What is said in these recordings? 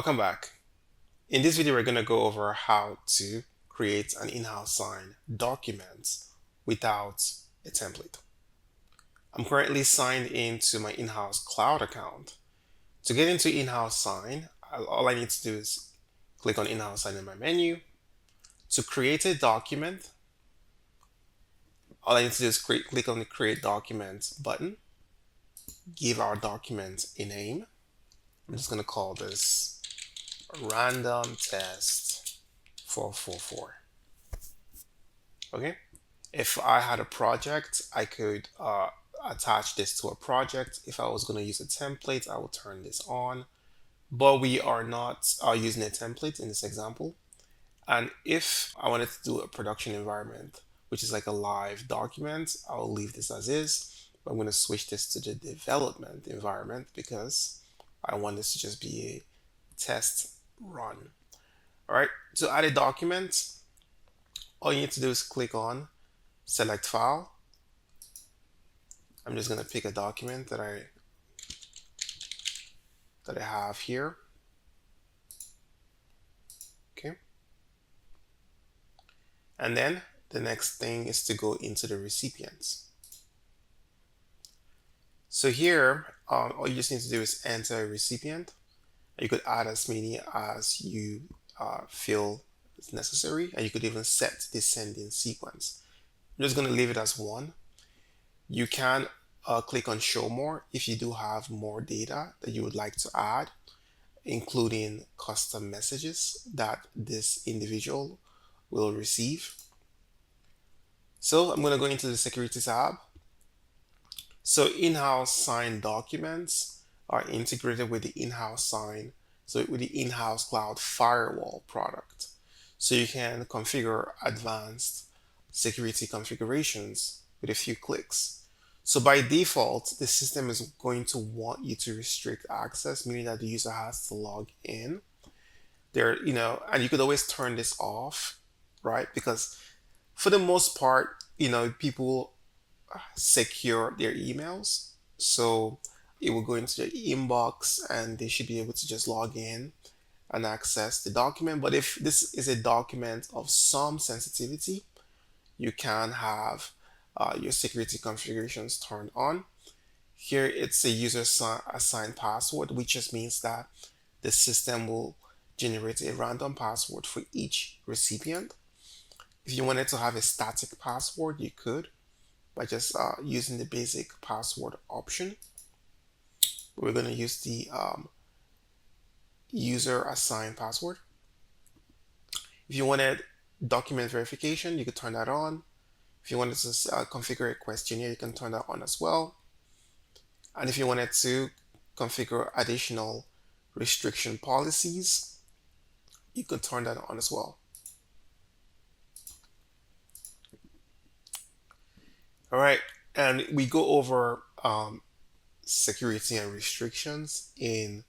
Welcome back. In this video, we're going to go over how to create an in-house sign document without a template. I'm currently signed into my Inhouz Cloud account. To get into Inhouz Sign, all I need to do is click on Inhouz Sign in my menu. To create a document, all I need to do is click on the Create Document button. Give our document a name. I'm just going to call this Random Test 444. Okay. If I had a project, I could attach this to a project. If I was going to use a template, I will turn this on. But we are not using a template in this example. And if I wanted to do a production environment, which is like a live document, I'll leave this as is. But I'm going to switch this to the development environment because I want this to just be a test run. All right, to add a document, all you need to do is click on Select File. I'm just going to pick a document that I have here. Okay. And then the next thing is to go into the recipients. So here, all you just need to do is enter a recipient. You could add as many as you feel is necessary, and you could even set the sending sequence. I'm just going to leave it as one. You can click on Show More if you do have more data that you would like to add, including custom messages that this individual will receive. So I'm going to go into the Security tab. So Inhouz Sign documents are integrated with the Inhouz Sign, so with the Inhouz Cloud Firewall product. So you can configure advanced security configurations with a few clicks. So by default, the system is going to want you to restrict access, meaning that the user has to log in. And you could always turn this off, right? Because for the most part, people secure their emails. So it will go into their inbox and they should be able to just log in and access the document. But if this is a document of some sensitivity, you can have your security configurations turned on. Here it's a user assigned password, which just means that the system will generate a random password for each recipient. If you wanted to have a static password, you could by just using the basic password option. We're going to use the user assigned password. If you wanted document verification, you could turn that on. If you wanted to configure a questionnaire, you can turn that on as well. And if you wanted to configure additional restriction policies, you could turn that on as well. All right, and we go over security and restrictions in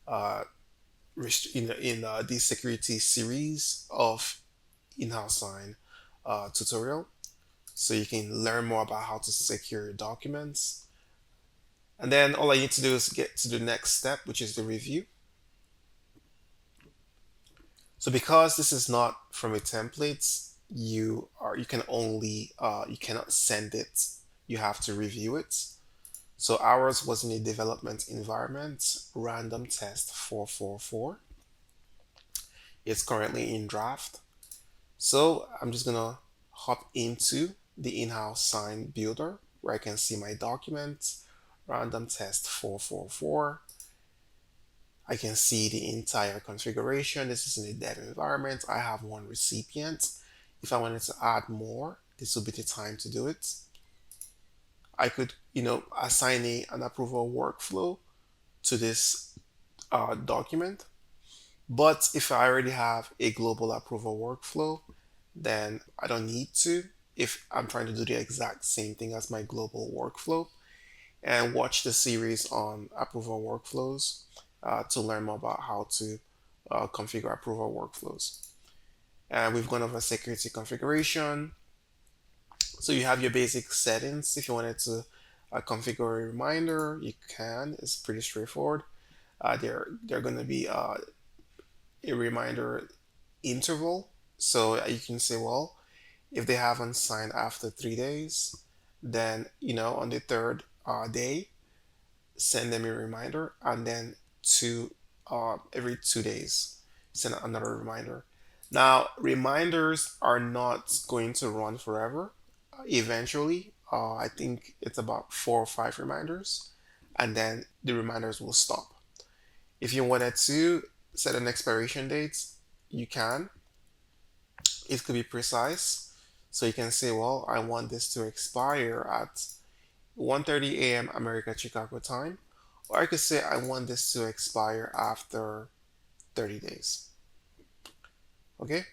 the security series of Inhouz Sign tutorial. So you can learn more about how to secure your documents. And then all I need to do is get to the next step, which is the review. So because this is not from a template, you cannot send it. You have to review it. So ours was in a development environment, random test 444. It's currently in draft. So I'm just gonna hop into the Inhouz Sign builder where I can see my document, random test 444. I can see the entire configuration. This is in a dev environment. I have one recipient. If I wanted to add more, this would be the time to do it. I could, assign an approval workflow to this document. But if I already have a global approval workflow, then I don't need to if I'm trying to do the exact same thing as my global workflow. And watch the series on approval workflows to learn more about how to configure approval workflows. And we've gone over security configuration. So you have your basic settings. If you wanted to configure a reminder, you can. It's pretty straightforward. They're going to be a reminder interval. So you can say, well, if they haven't signed after 3 days, then on the third day, send them a reminder, and then every 2 days, send another reminder. Now, reminders are not going to run forever. Eventually, I think it's about 4 or 5 reminders, and then the reminders will stop. If you wanted to set an expiration date, you can. It could be precise. So you can say, well, I want this to expire at 1:30 a.m. America Chicago time. Or I could say I want this to expire after 30 days. Okay?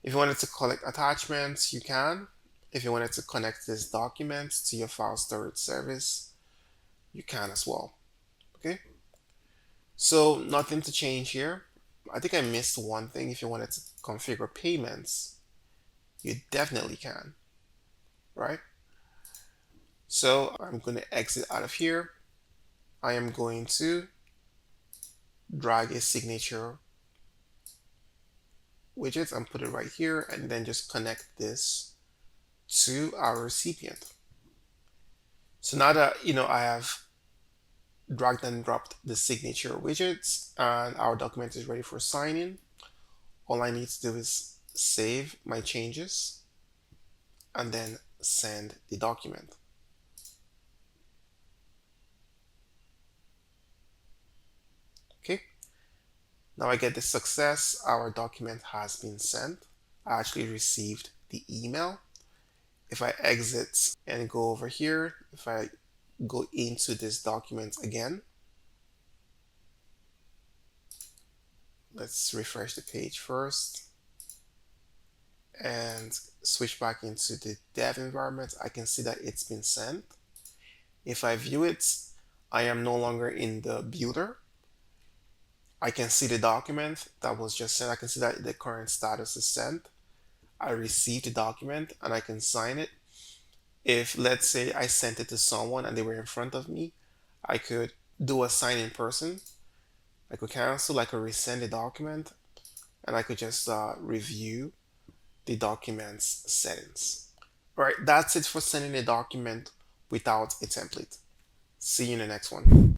If you wanted to collect attachments, you can. If you wanted to connect this document to your file storage service, you can as well. Okay? So nothing to change here. I think I missed one thing. If you wanted to configure payments, you definitely can, right? So I'm going to exit out of here. I am going to drag a signature widget and put it right here, and then just connect this to our recipient. So now that I have dragged and dropped the signature widgets and our document is ready for signing, all I need to do is save my changes and then send the document. Okay, now I get the success. Our document has been sent. I actually received the email. If I exit and go over here, if I go into this document again, let's refresh the page first and switch back into the dev environment, I can see that it's been sent. If I view it, I am no longer in the builder. I can see the document that was just sent. I can see that the current status is sent. I received the document and I can sign it. If, let's say, I sent it to someone and they were in front of me, I could do a sign in person. I could cancel, I could resend the document, and I could just review the document's settings. All right, that's it for sending a document without a template. See you in the next one.